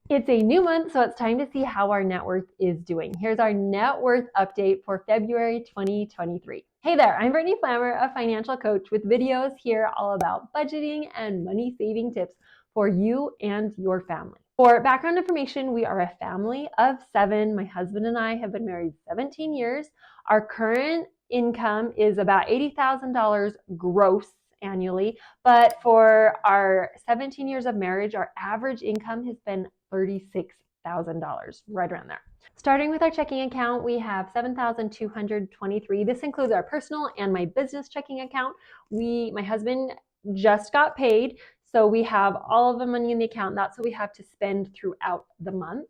It's a new month, so it's time to see how our net worth is doing. Here's our net worth update for February 2023. Hey there, I'm Brittany Flammer, a financial coach with videos here all about budgeting and money saving tips for you and your family. For background information, we are a family of 7. My husband and I have been married 17 years. Our current income is about $80,000 gross annually, but for our 17 years of marriage, our average income has been $36,000, right around there. Starting with our checking account, we have $7,223. This includes our personal and my business checking account. My husband just got paid, so we have all of the money in the account. That's what we have to spend throughout the month.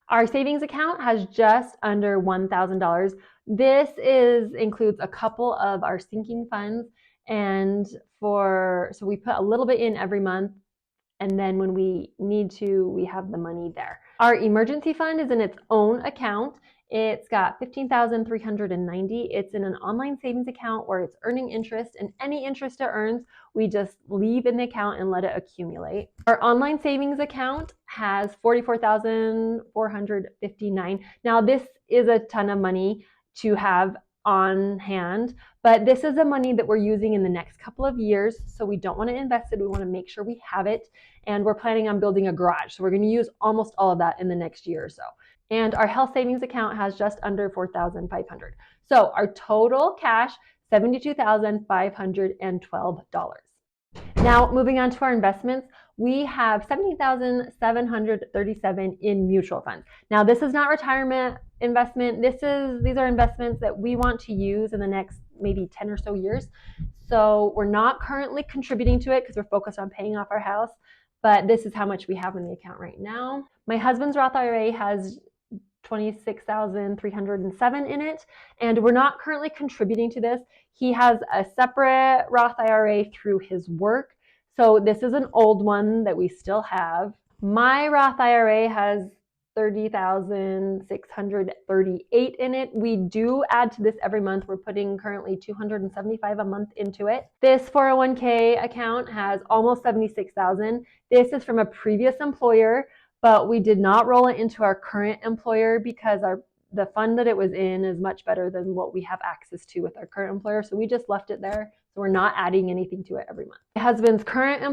Our savings account has just under $1,000. This includes a couple of our sinking funds, and so we put a little bit in every month, and then when we need to, we have the money there. Our emergency fund is in its own account. It's got $15,390. It's in an online savings account where it's earning interest, and any interest it earns, we just leave in the account and let it accumulate. Our online savings account has $44,459. Now, this is a ton of money to have on hand, but this is the money that we're using in the next couple of years, so we don't want to invest it. We want to make sure we have it, and we're planning on building a garage, so we're going to use almost all of that in the next year or so. And our health savings account has just under $4,500. So our total cash, $72,512. Now, moving on to our investments, we have $17,737 in mutual funds. Now, this is not retirement investment. These are investments that we want to use in the next maybe 10 or so years. So we're not currently contributing to it because we're focused on paying off our house, but this is how much we have in the account right now. My husband's Roth IRA has $26,307 in it, and we're not currently contributing to this. He has a separate Roth IRA through his work, so this is an old one that we still have. My Roth IRA has $30,638 in it. We do add to this every month. We're putting currently $275 a month into it. This 401k account has almost $76,000. This is from a previous employer, but we did not roll it into our current employer because the fund that it was in is much better than what we have access to with our current employer. So we just left it there. So we're not adding anything to it every month. My husband's current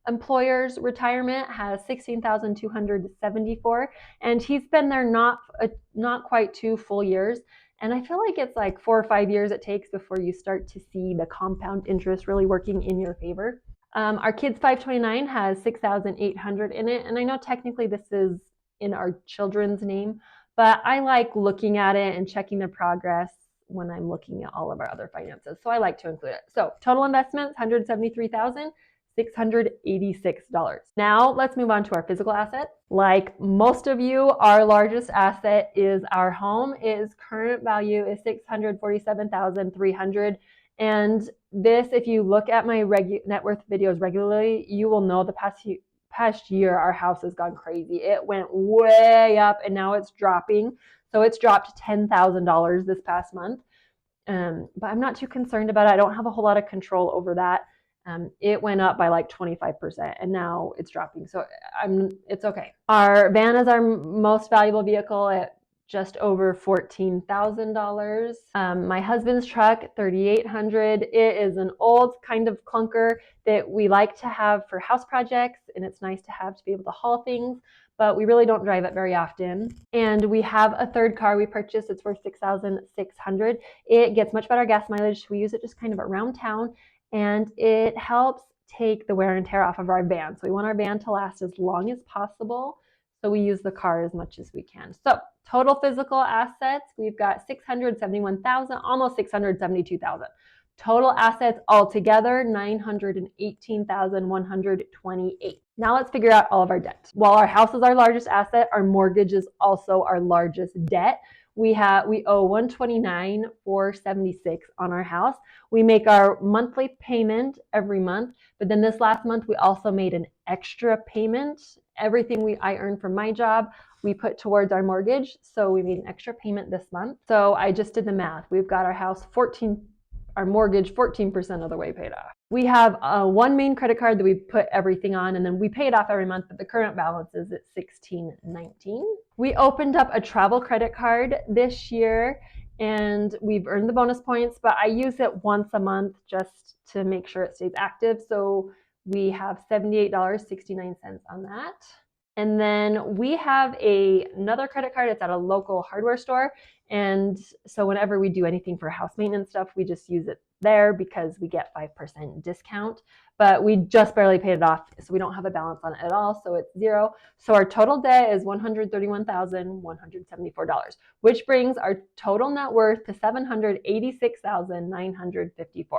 employer's retirement has $16,274, and he's been there not quite 2 full years. And I feel like it's like 4 or 5 years it takes before you start to see the compound interest really working in your favor. Our kids 529 has $6,800 in it, and I know technically this is in our children's name, but I like looking at it and checking the progress when I'm looking at all of our other finances, so I like to include it. So total investments, $173,686. Now let's move on to our physical assets. Like most of you, our largest asset is our home. Its current value is $647,300. And this, if you look at my net worth videos regularly, you will know the past year our house has gone crazy. It went way up and now it's dropping. So it's dropped $10,000 this past month. But I'm not too concerned about it. I don't have a whole lot of control over that. It went up by like 25% and now it's dropping. So it's okay. Our van is our most valuable vehicle at just over $14,000. My husband's truck, $3,800. It is an old kind of clunker that we like to have for house projects, and it's nice to have to be able to haul things, but we really don't drive it very often. And we have a third car we purchased. It's worth $6,600. It gets much better gas mileage. We use it just kind of around town, and it helps take the wear and tear off of our van. So we want our van to last as long as possible, so we use the car as much as we can. So total physical assets, we've got $671,000, almost $672,000. Total assets altogether, $918,128. Now let's figure out all of our debt. While our house is our largest asset, our mortgage is also our largest debt. We owe $129,476 on our house. We make our monthly payment every month, but then this last month we also made an extra payment. Everything I earned from my job, we put towards our mortgage, so we made an extra payment this month. So I just did the math. We've got our house our mortgage 14% of the way paid off. We have one main credit card that we put everything on, and then we pay it off every month, but the current balance is at $16.19. We opened up a travel credit card this year, and we've earned the bonus points, but I use it once a month just to make sure it stays active. So we have $78.69 on that. And then we have another credit card. It's at a local hardware store. And so whenever we do anything for house maintenance stuff, we just use it there because we get 5% discount. But we just barely paid it off, so we don't have a balance on it at all. So it's zero. So our total debt is $131,174, which brings our total net worth to $786,954.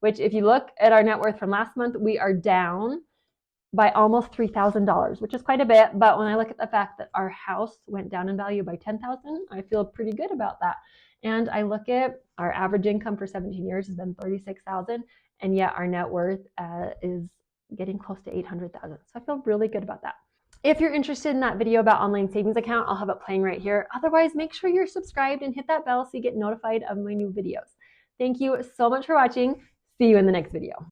Which, if you look at our net worth from last month, we are down by almost $3,000, which is quite a bit. But when I look at the fact that our house went down in value by $10,000, I feel pretty good about that. And I look at our average income for 17 years has been $36,000, and yet our net worth is getting close to $800,000. So I feel really good about that. If you're interested in that video about online savings account, I'll have it playing right here. Otherwise, make sure you're subscribed and hit that bell so you get notified of my new videos. Thank you so much for watching. See you in the next video.